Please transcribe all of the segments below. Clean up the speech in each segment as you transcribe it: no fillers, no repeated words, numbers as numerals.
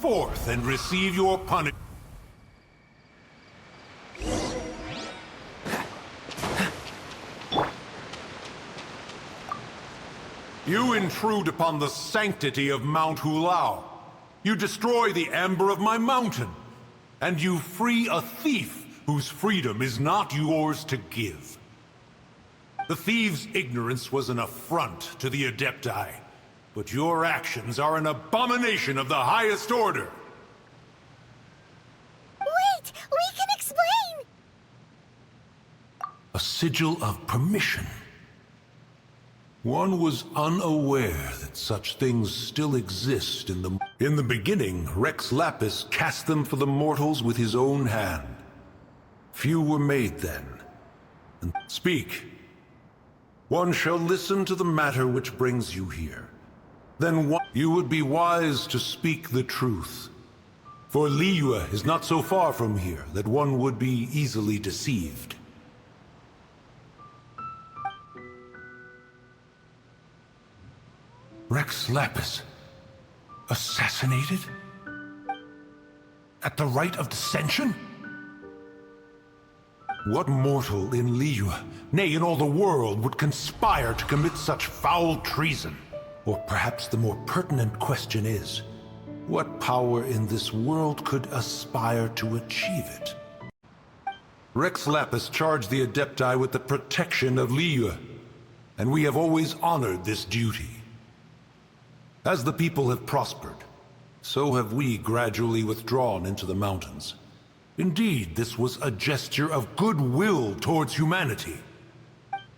forth and receive your punishment. You intrude upon the sanctity of Mount Hulao. You destroy the amber of my mountain. And you free a thief whose freedom is not yours to give. The thief's ignorance was an affront to the Adepti, but your actions are an abomination of the highest order. Wait! We can explain! A sigil of permission. One was unaware that such things still exist in the... In the beginning, Rex Lapis cast them for the mortals with his own hand. Few were made then. And speak. One shall listen to the matter which brings you here. Then you would be wise to speak the truth. For Liyue is not so far from here that one would be easily deceived. Rex Lapis, assassinated? At the rite of dissension? What mortal in Liyue, nay in all the world, would conspire to commit such foul treason? Or perhaps the more pertinent question is, what power in this world could aspire to achieve it? Rex Lapis charged the Adepti with the protection of Liyue, and we have always honored this duty. As the people have prospered, so have we gradually withdrawn into the mountains. Indeed, this was a gesture of goodwill towards humanity.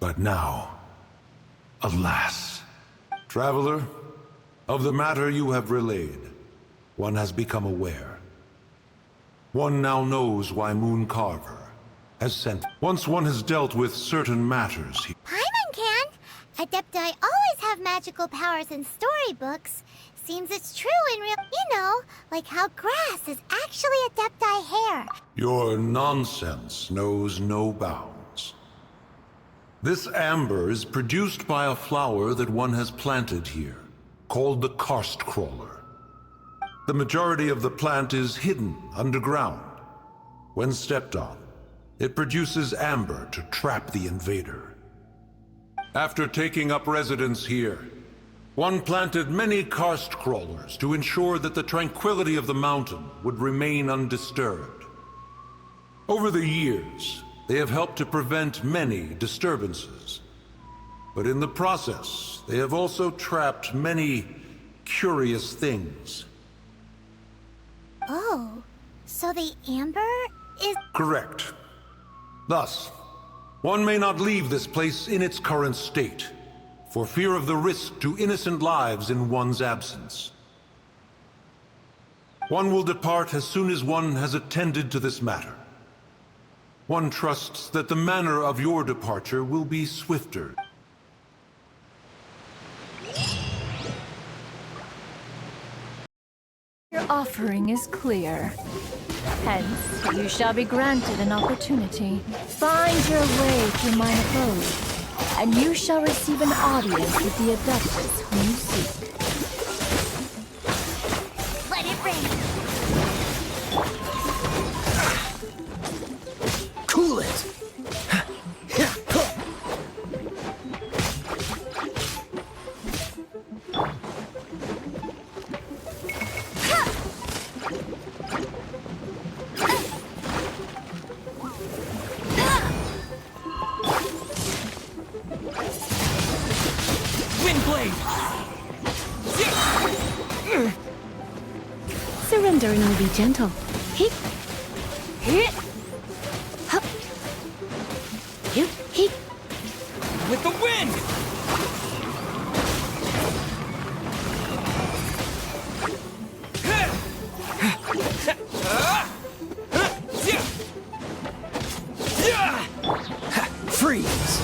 But now, alas, traveler, of the matter you have relayed, one has become aware. One now knows why Moon Carver has sent. Once one has dealt with certain matters, Paimon can! Adepti always have magical powers in storybooks. Seems it's true in real... You know, like how grass is actually Adepti hair. Your nonsense knows no bounds. This amber is produced by a flower that one has planted here, called the karst crawler. The majority of the plant is hidden underground. When stepped on, it produces amber to trap the invader. After taking up residence here, one planted many karst crawlers to ensure that the tranquility of the mountain would remain undisturbed. Over the years, they have helped to prevent many disturbances. But in the process, they have also trapped many curious things. Oh, so the amber is... Correct. Thus, one may not leave this place in its current state, for fear of the risk to innocent lives in one's absence. One will depart as soon as one has attended to this matter. One trusts that the manner of your departure will be swifter. Your offering is clear. Hence, you shall be granted an opportunity. Find your way to mine abode, and you shall receive an audience with the Adeptus whom you seek. Let it rain! Cool it! Surrendering will be gentle. Hit. Hit. Hup. Hit. Hit. With the wind! Freeze!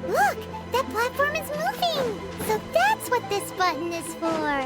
Look! That platform is moving! So that's what this button is for.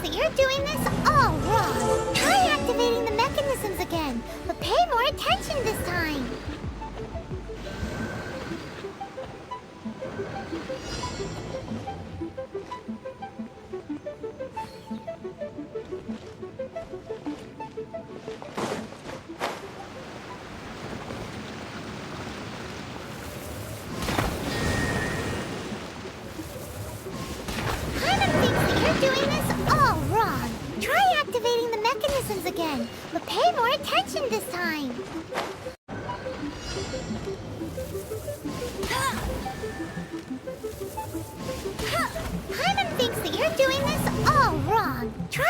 You're doing this all wrong. Try activating the mechanisms again, but pay more attention this time. Doing this all wrong. Try activating the mechanisms again, but pay more attention this time. Hyman thinks that you're doing this all wrong. Try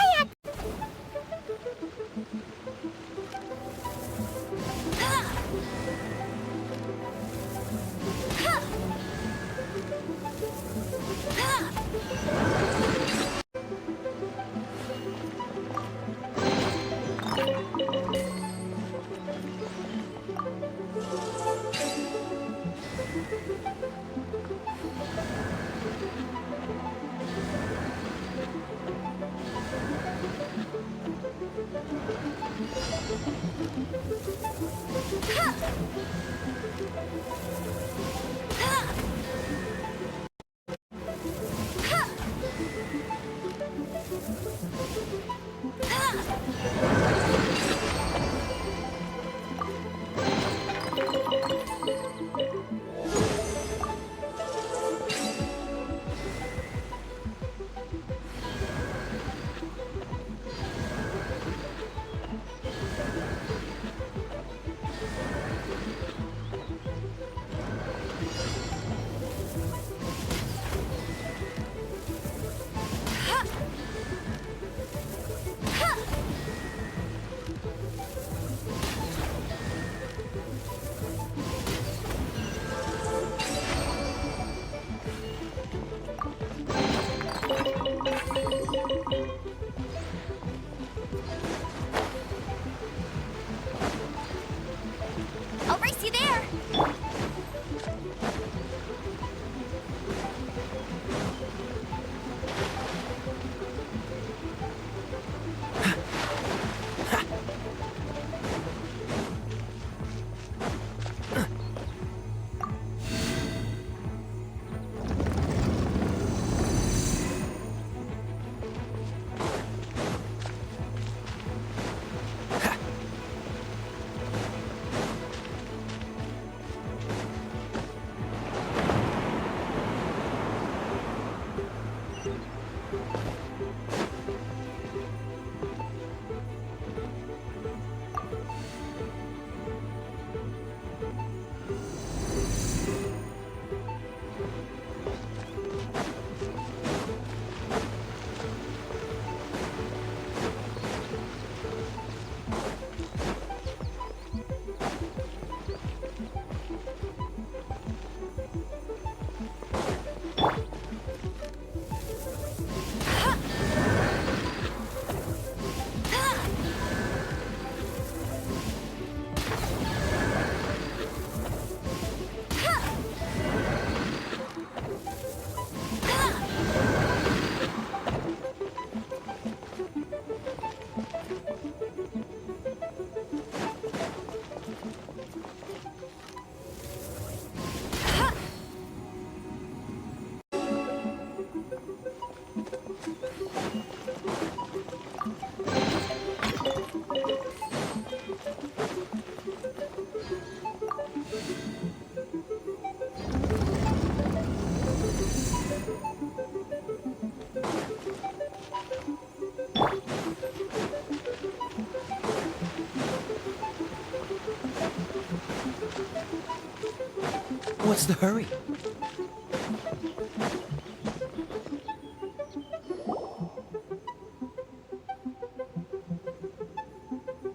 What's the hurry?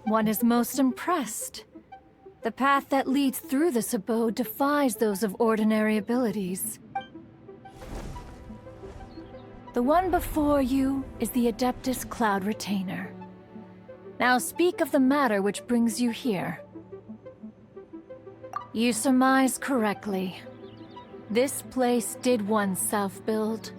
One is most impressed. The path that leads through this abode defies those of ordinary abilities. The one before you is the Adeptus Cloud Retainer. Now speak of the matter which brings you here. You surmise correctly. This place did one self-build,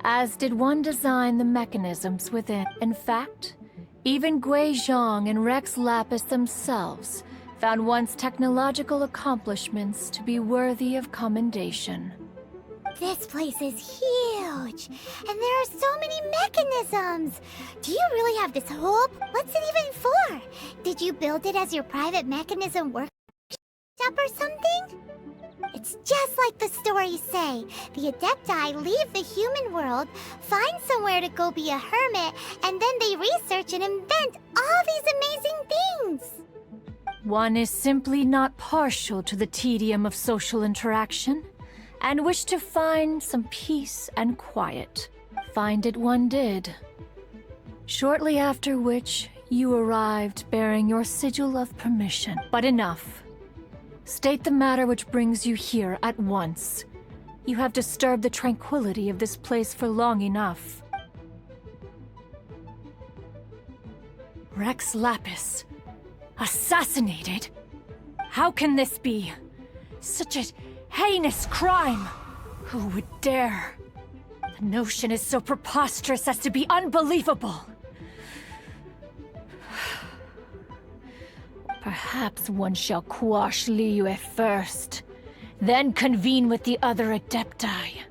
as did one design the mechanisms within. In fact, even Gui Zhang and Rex Lapis themselves found one's technological accomplishments to be worthy of commendation. This place is huge, and there are so many mechanisms. Do you really have this whole... What's it even for? Did you build it as your private mechanism workshop or something? It's just like the stories say. The Adepti leave the human world, find somewhere to go be a hermit, and then they research and invent all these amazing things. One is simply not partial to the tedium of social interaction, and wished to find some peace and quiet. Find it one did. Shortly after which, you arrived bearing your sigil of permission. But enough. State the matter which brings you here at once. You have disturbed the tranquility of this place for long enough. Rex Lapis. Assassinated? How can this be? Such a heinous crime! Who would dare? The notion is so preposterous as to be unbelievable. Perhaps one shall quash Liyue first, then convene with the other Adepti.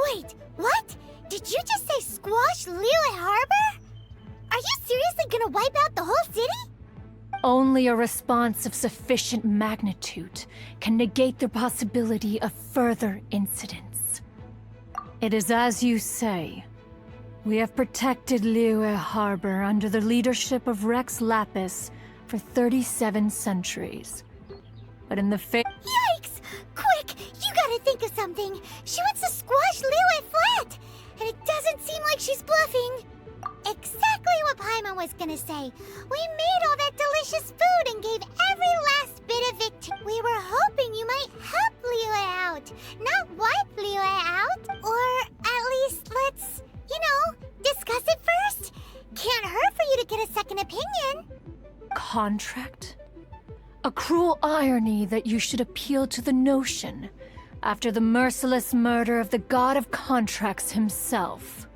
Wait, what? Did you just say squash Liyue Harbor? Are you seriously gonna wipe out the whole city? Only a response of sufficient magnitude can negate the possibility of further incidents. It is as you say. We have protected Liyue Harbor under the leadership of Rex Lapis for 37 centuries. But in the Yikes! Quick, you gotta think of something. She wants to squash Liyue flat, and it doesn't seem like she's bluffing. Exactly what Paimon was gonna say. We made all that delicious food and gave every last bit of it to... We were hoping you might help Liyue out, not wipe Liyue out. Or at least let's, discuss it first. Can't hurt for you to get a second opinion. contract? A cruel irony that you should appeal to the notion after the merciless murder of the god of contracts himself.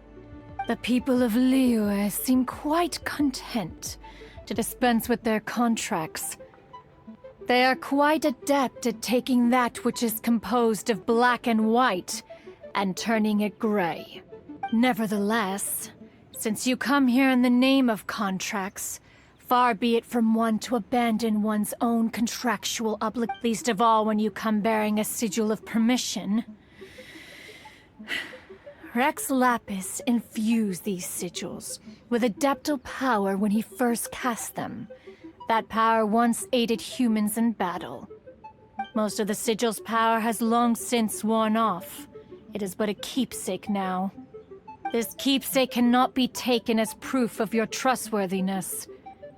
The people of Liyue seem quite content to dispense with their contracts. They are quite adept at taking that which is composed of black and white and turning it gray. Nevertheless, since you come here in the name of contracts, far be it from one to abandon one's own contractual least of all when you come bearing a sigil of permission. Rex Lapis infused these sigils with adeptal power when he first cast them. That power once aided humans in battle. Most of the sigil's power has long since worn off. It is but a keepsake now. This keepsake cannot be taken as proof of your trustworthiness.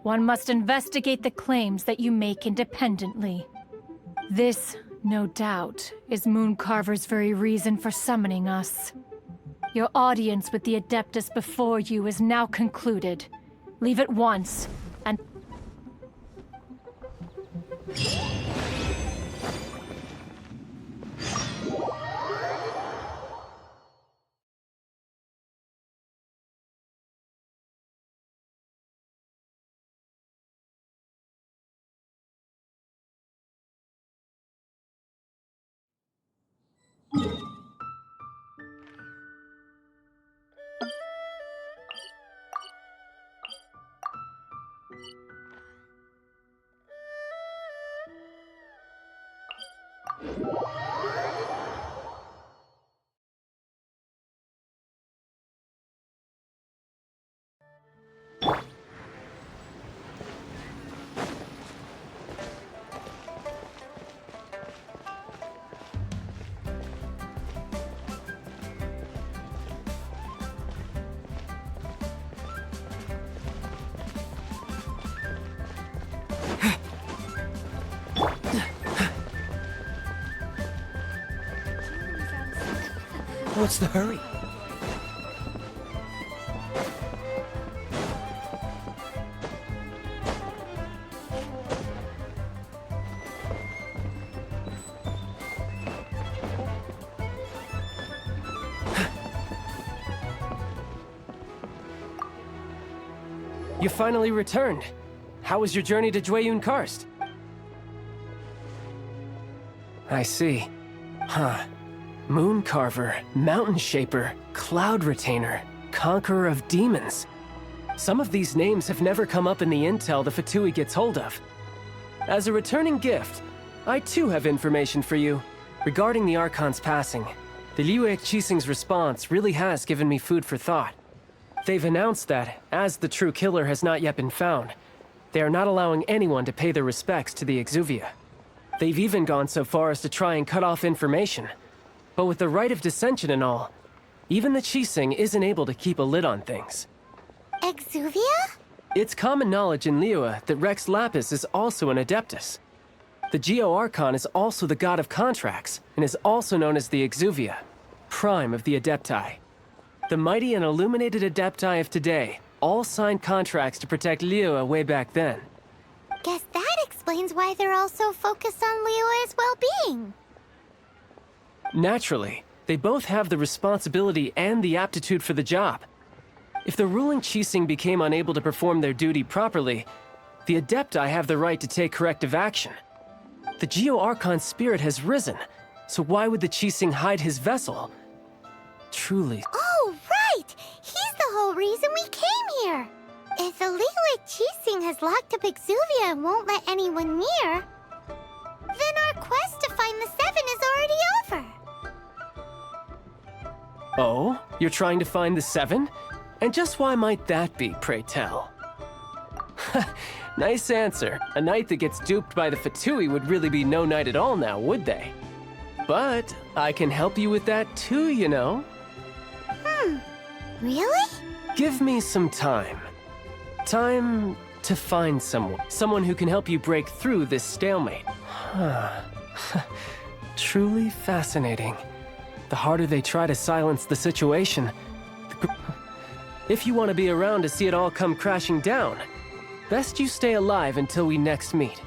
One must investigate the claims that you make independently. This, no doubt, is Mooncarver's very reason for summoning us. Your audience with the Adeptus before you is now concluded. Leave at once, and... What's the hurry? You finally returned. How was your journey to Jueyun Karst? I see. Huh. Moon Carver, Mountain Shaper, Cloud Retainer, Conqueror of Demons. Some of these names have never come up in the intel the Fatui gets hold of. As a returning gift, I too have information for you. Regarding the Archon's passing, the Liu Qixing's response really has given me food for thought. They've announced that, as the true killer has not yet been found, they are not allowing anyone to pay their respects to the Exuvia. They've even gone so far as to try and cut off information. But with the right of dissension and all, even the Qixing isn't able to keep a lid on things. Exuvia? It's common knowledge in Liyue that Rex Lapis is also an Adeptus. The Geo-Archon is also the god of contracts, and is also known as the Exuvia, prime of the Adepti. The mighty and illuminated Adepti of today all signed contracts to protect Liyue way back then. Guess that explains why they're all so focused on Liyue's well-being. Naturally, they both have the responsibility and the aptitude for the job. If the ruling Qixing became unable to perform their duty properly, the Adepti have the right to take corrective action. The Geo-Archon's spirit has risen, so why would the Qixing hide his vessel? Truly. Oh, right! He's the whole reason we came here! If the Liyue Qixing has locked up Exuvia and won't let anyone near, then our quest to find the Seven is already over! Oh? You're trying to find the Seven? And just why might that be, pray tell? Nice answer. A knight that gets duped by the Fatui would really be no knight at all now, would they? But I can help you with that too, you know. Really? Give me some time. Time to find someone who can help you break through this stalemate. Truly fascinating. The harder they try to silence the situation, if you want to be around to see it all come crashing down, best you stay alive until we next meet.